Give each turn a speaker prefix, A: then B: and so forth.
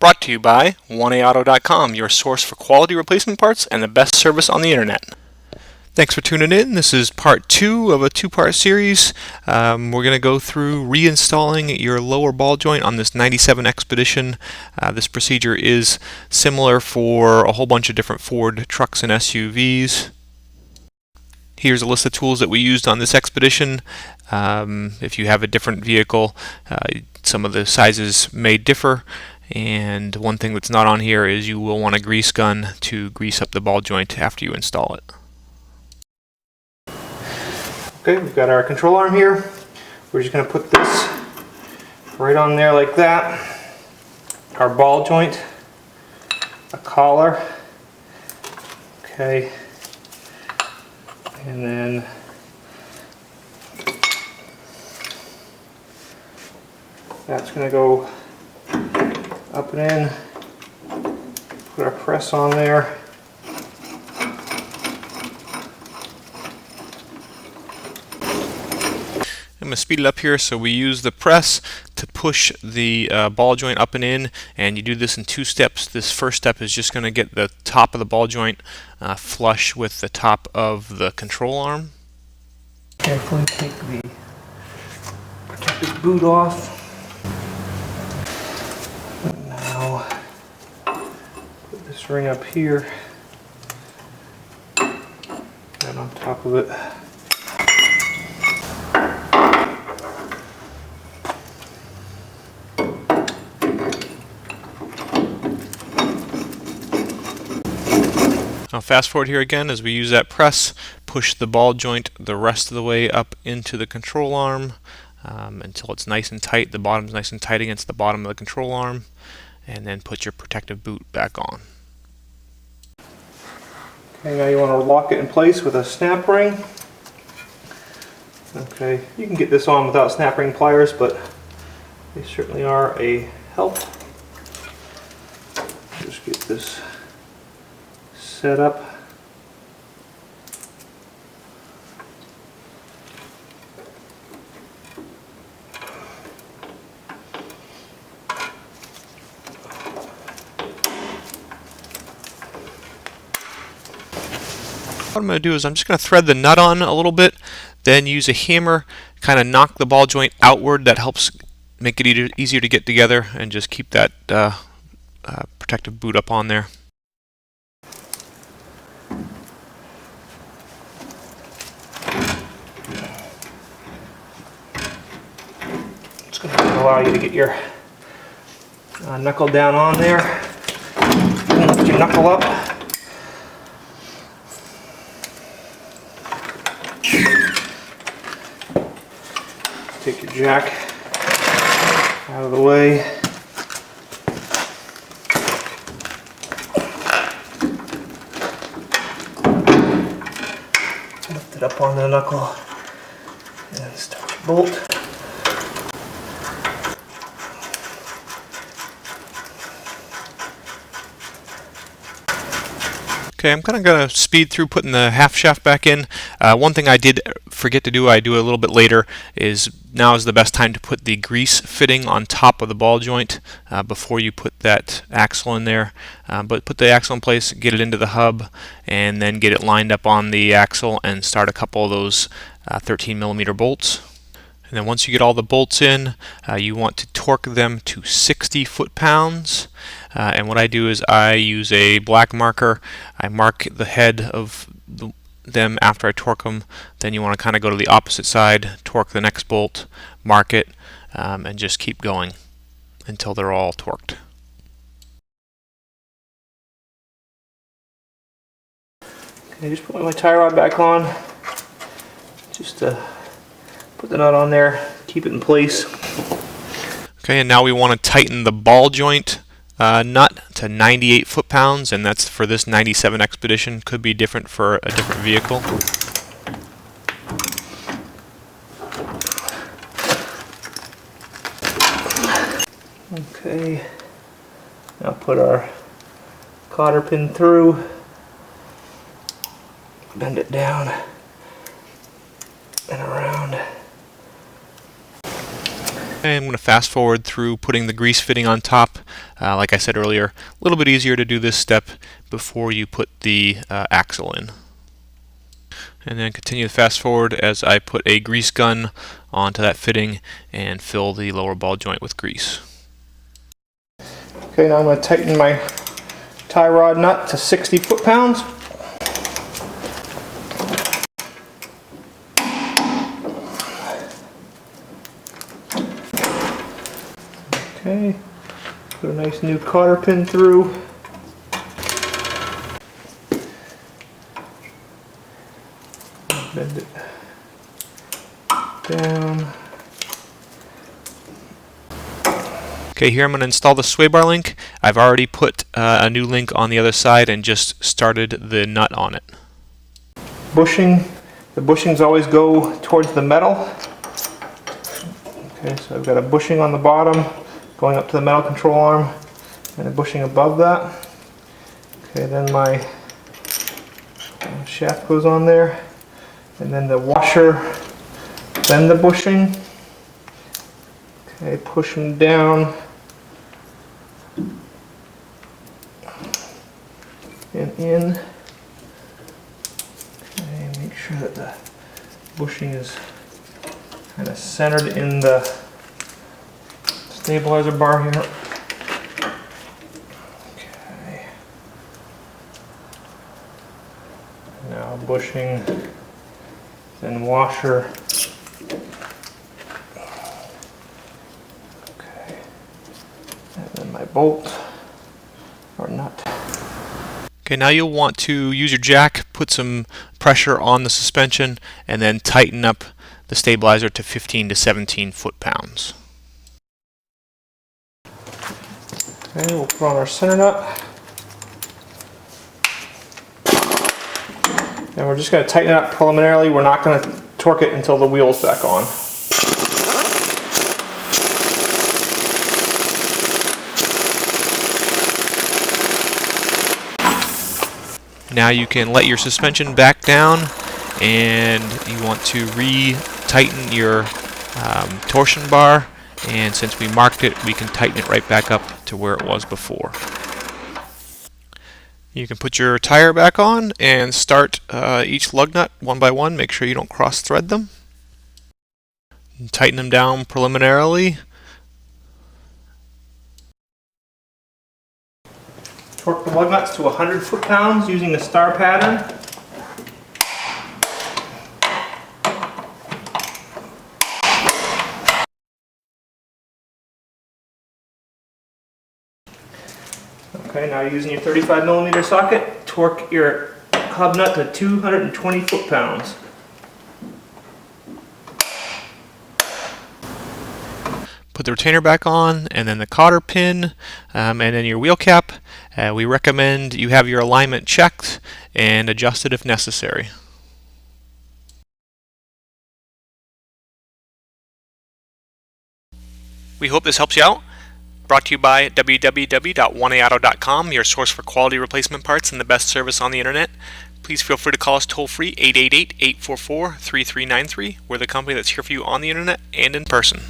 A: Brought to you by 1AAuto.com, your source for quality replacement parts and the best service on the internet. Thanks for tuning in. This is part 2 of a 2-part series. We're going to go through reinstalling your lower ball joint on this 97 Expedition. This procedure is similar for a whole bunch of different Ford trucks and SUVs. Here's a list of tools that we used on this Expedition. If you have a different vehicle, some of the sizes may differ. And one thing that's not on here is you will want a grease gun to grease up the ball joint after you install it. Okay, we've got our control arm here. We're just going to put this right on there like that. Our ball joint, a collar, okay, and then that's going to go up and in, put our press on there. I'm going to speed it up here. So we use the press to push the ball joint up and in, and you do this in 2 steps. This first step is just going to get the top of the ball joint flush with the top of the control arm. Carefully take the protective boot off. Now put this ring up here and on top of it. Now fast forward here again as we use that press, push the ball joint the rest of the way up into the control arm until it's nice and tight. The bottom's nice and tight against the bottom of the control arm, and then put your protective boot back on. Okay, now you want to lock it in place with a snap ring. Okay, you can get this on without snap ring pliers, but they certainly are a help. Just get this set up. What I'm going to do is I'm just going to thread the nut on a little bit, then use a hammer, kind of knock the ball joint outward. That helps make it easier to get together, and just keep that protective boot up on there. It's going to allow you to get your knuckle down on there, and lift your knuckle up. Take your jack out of the way. Lift it up on the knuckle and start your bolt. Okay, I'm kind of going to speed through putting the half shaft back in. One thing I did forget to do, I do a little bit later, is now is the best time to put the grease fitting on top of the ball joint before you put that axle in there. But put the axle in place, get it into the hub, and then get it lined up on the axle and start a couple of those 13mm bolts. And then once you get all the bolts in, you want to torque them to 60 foot-pounds. And what I do is I use a black marker. I mark the head of them after I torque them. Then you want to kind of go to the opposite side, torque the next bolt, mark it, and just keep going until they're all torqued. Okay, just put my tie rod back on. Just to put the nut on there, keep it in place. Okay, and now we want to tighten the ball joint nut to 98 foot-pounds, and that's for this 97 Expedition. Could be different for a different vehicle. Okay, now put our cotter pin through, bend it down and around. Okay, I'm going to fast forward through putting the grease fitting on top. Like I said earlier, a little bit easier to do this step before you put the axle in. And then continue to fast forward as I put a grease gun onto that fitting and fill the lower ball joint with grease.
B: Okay, now I'm going to tighten my tie rod nut to 60 foot-pounds. Okay, put a nice new cotter pin through. Bend it down.
A: Okay, here I'm going to install the sway bar link. I've already put a new link on the other side and just started the nut on it.
B: Bushing. The bushings always go towards the metal. Okay, so I've got a bushing on the bottom going up to the metal control arm and a bushing above that. Okay, then my shaft goes on there, and then the washer, then the bushing. Okay, push them down and in. Okay, make sure that the bushing is kind of centered in the stabilizer bar here. Okay. Now bushing, then washer. Okay. And then my bolt or nut.
A: Okay, now you'll want to use your jack, put some pressure on the suspension, and then tighten up the stabilizer to 15 to 17 foot-pounds.
B: Okay, we'll put on our center nut. And we're just going to tighten it up preliminarily. We're not going to torque it until the wheel's back on.
A: Now you can let your suspension back down, and you want to re-tighten your torsion bar, and since we marked it, we can tighten it right back up to where it was before. You can put your tire back on and start each lug nut one by one. Make sure you don't cross thread them. And tighten them down preliminarily.
B: Torque the lug nuts to 100 foot-pounds using the star pattern. Okay, now using your 35mm socket, torque your hub nut to 220 foot-pounds.
A: Put the retainer back on, and then the cotter pin, and then your wheel cap. We recommend you have your alignment checked and adjusted if necessary. We hope this helps you out. Brought to you by www.1aauto.com, your source for quality replacement parts and the best service on the internet. Please feel free to call us toll-free 888-844-3393. We're the company that's here for you on the internet and in person.